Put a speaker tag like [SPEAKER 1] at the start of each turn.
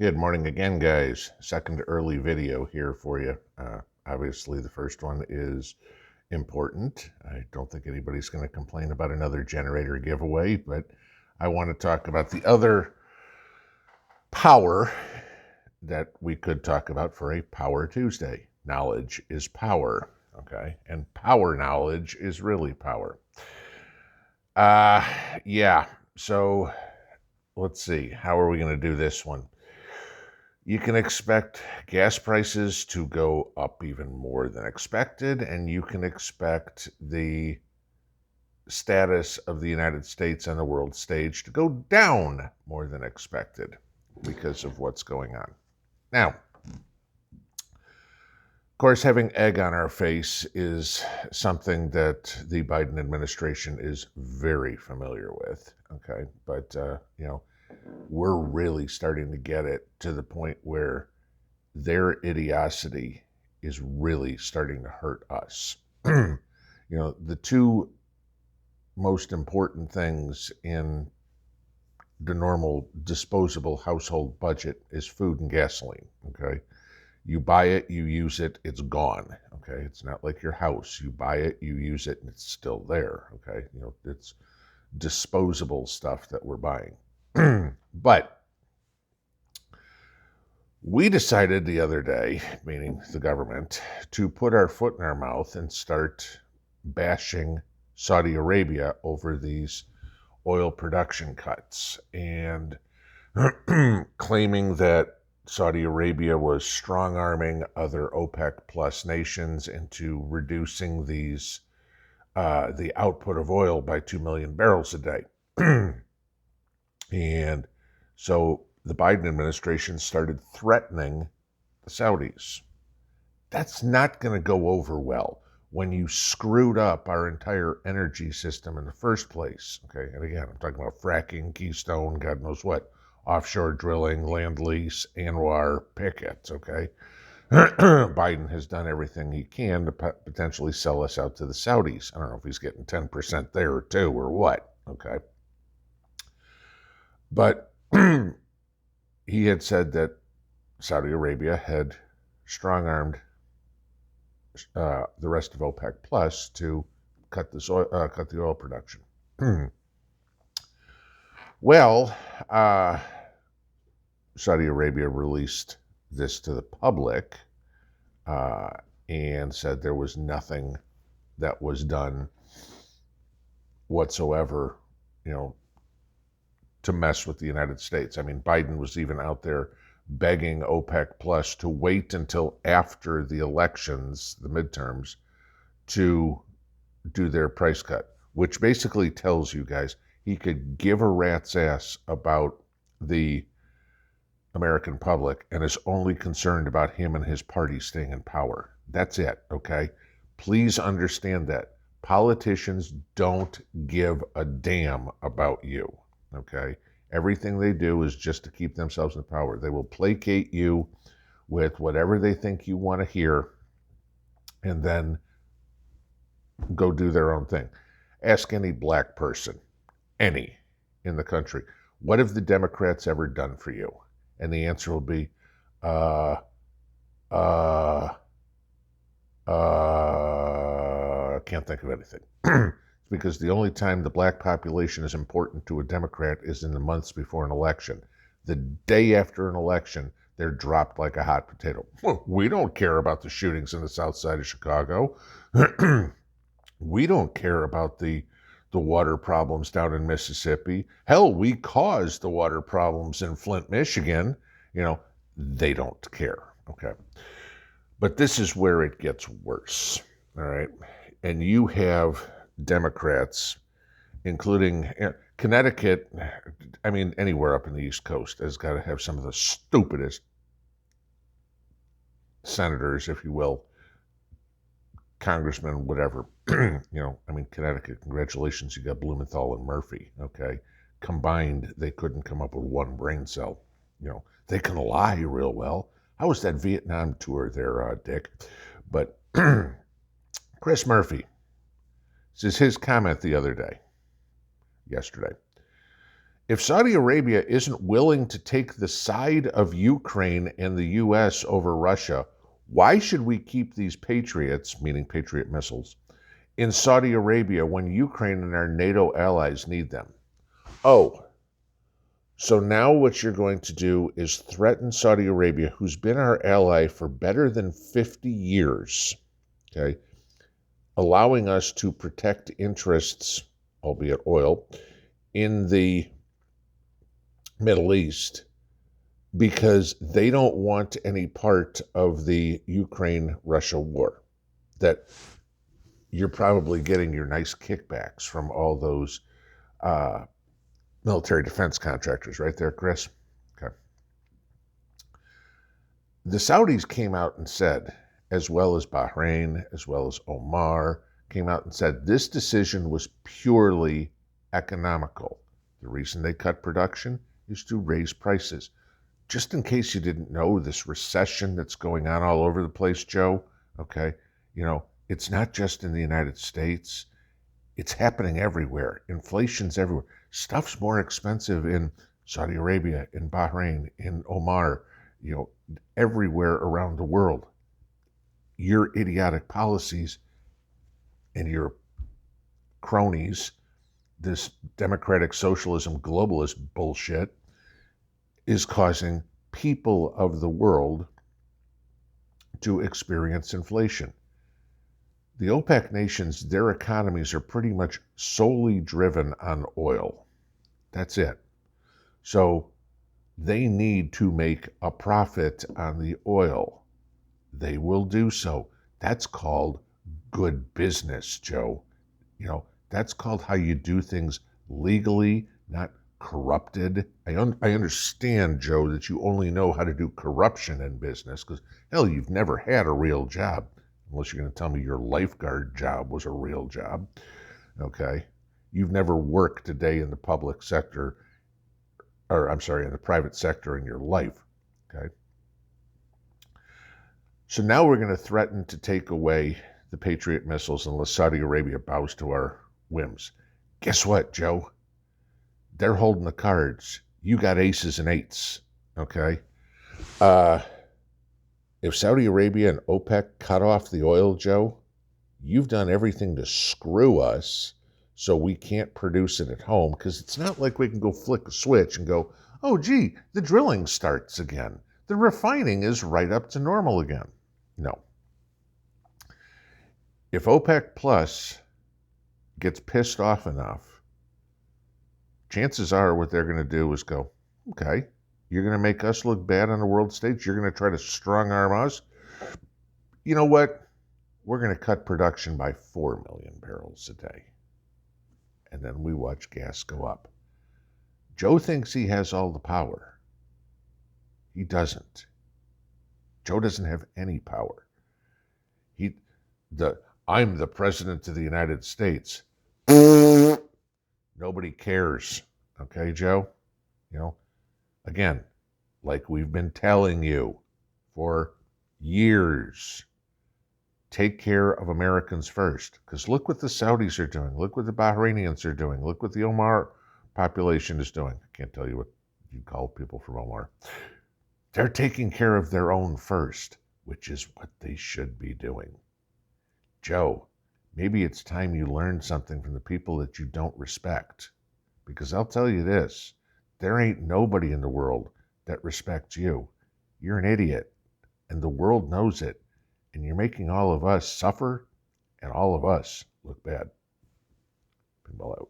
[SPEAKER 1] Good morning again, guys. Second early video here for you. Obviously, the first one is important. I don't think anybody's going to complain about another generator giveaway, but I want to talk about the other power that we could talk about for a Power Tuesday. Knowledge is power, okay? And power knowledge is really power. Yeah, so let's see. How are we going to do this one? You can expect gas prices to go up even more than expected, and you can expect the status of the United States on the world stage to go down more than expected because of what's going on. Now, of course, having egg on our face is something that the Biden administration is very familiar with, okay? But, we're really starting to get it to the point where their idiocy is really starting to hurt us. The two most important things in the normal disposable household budget is food and gasoline, okay? You buy it, you use it, it's gone, okay? It's not like your house. You buy it, you use it, and it's still there, okay? It's disposable stuff that we're buying. But we decided the other day, meaning the government, to put our foot in our mouth and start bashing Saudi Arabia over these oil production cuts and claiming that Saudi Arabia was strong-arming other OPEC plus nations into reducing the output of oil by 2 million barrels a day. And so the Biden administration started threatening the Saudis. That's not going to go over well when you screwed up our entire energy system in the first place. Okay, and again, I'm talking about fracking, Keystone, God knows what, offshore drilling, land lease, Anwar, pick it, okay? Biden has done everything he can to potentially sell us out to the Saudis. I don't know if he's getting 10% there or two or what, okay? But he had said that Saudi Arabia had strong-armed the rest of OPEC Plus to cut the oil production. Well, Saudi Arabia released this to the public and said there was nothing that was done whatsoever, to mess with the United States. I mean, Biden was even out there begging OPEC Plus to wait until after the elections, the midterms, to do their price cut, which basically tells you guys he could give a rat's ass about the American public and is only concerned about him and his party staying in power. That's it, okay? Please understand that. Politicians don't give a damn about you. Okay, everything they do is just to keep themselves in power. They will placate you with whatever they think you want to hear and then go do their own thing. Ask any black person, any in the country, what have the Democrats ever done for you? And the answer will be, can't think of anything. Because the only time the black population is important to a Democrat is in the months before an election. The day after an election, they're dropped like a hot potato. Well, we don't care about the shootings in the south side of Chicago. We don't care about the water problems down in Mississippi. Hell, we caused the water problems in Flint, Michigan. They don't care, okay? But this is where it gets worse, all right? And you have Democrats, including Connecticut, I mean, anywhere up in the East Coast, has got to have some of the stupidest senators, if you will, congressmen, whatever. Connecticut, congratulations, you got Blumenthal and Murphy, okay? Combined, they couldn't come up with one brain cell. They can lie real well. How was that Vietnam tour there, Dick? But Chris Murphy, this is his comment the other day, yesterday. If Saudi Arabia isn't willing to take the side of Ukraine and the U.S. over Russia, why should we keep these Patriots, meaning Patriot missiles, in Saudi Arabia when Ukraine and our NATO allies need them? Oh, so now what you're going to do is threaten Saudi Arabia, who's been our ally for better than 50 years, okay, allowing us to protect interests, albeit oil, in the Middle East because they don't want any part of the Ukraine-Russia war. That you're probably getting your nice kickbacks from all those military defense contractors, right there, Chris? Okay. The Saudis came out and said, as well as Bahrain, as well as Oman, came out and said this decision was purely economical. The reason they cut production is to raise prices. Just in case you didn't know, this recession that's going on all over the place, Joe, okay, it's not just in the United States. It's happening everywhere. Inflation's everywhere. Stuff's more expensive in Saudi Arabia, in Bahrain, in Oman, everywhere around the world. Your idiotic policies and your cronies, this democratic socialism globalist bullshit, is causing people of the world to experience inflation. The OPEC nations, their economies are pretty much solely driven on oil. That's it. So they need to make a profit on the oil. They will do so. That's called good business, Joe. That's called how you do things legally, not corrupted. I understand, Joe, that you only know how to do corruption in business because, hell, you've never had a real job, unless you're going to tell me your lifeguard job was a real job, okay? You've never worked a day in the public sector, in the private sector in your life, okay? So now we're going to threaten to take away the Patriot missiles unless Saudi Arabia bows to our whims. Guess what, Joe? They're holding the cards. You got aces and eights, okay? If Saudi Arabia and OPEC cut off the oil, Joe, you've done everything to screw us so we can't produce it at home because it's not like we can go flick a switch and go, oh, gee, the drilling starts again. The refining is right up to normal again. No. If OPEC Plus gets pissed off enough, chances are what they're going to do is go, okay, you're going to make us look bad on the world stage? You're going to try to strong-arm us? You know what? We're going to cut production by 4 million barrels a day. And then we watch gas go up. Joe thinks he has all the power. He doesn't. Joe doesn't have any power. I'm the president of the United States. Nobody cares. Okay, Joe? Again, like we've been telling you for years, take care of Americans first. Because look what the Saudis are doing. Look what the Bahrainians are doing. Look what the Oman population is doing. I can't tell you what you call people from Oman. They're taking care of their own first, which is what they should be doing. Joe, maybe it's time you learn something from the people that you don't respect. Because I'll tell you this, there ain't nobody in the world that respects you. You're an idiot, and the world knows it. And you're making all of us suffer, and all of us look bad. Pinball out.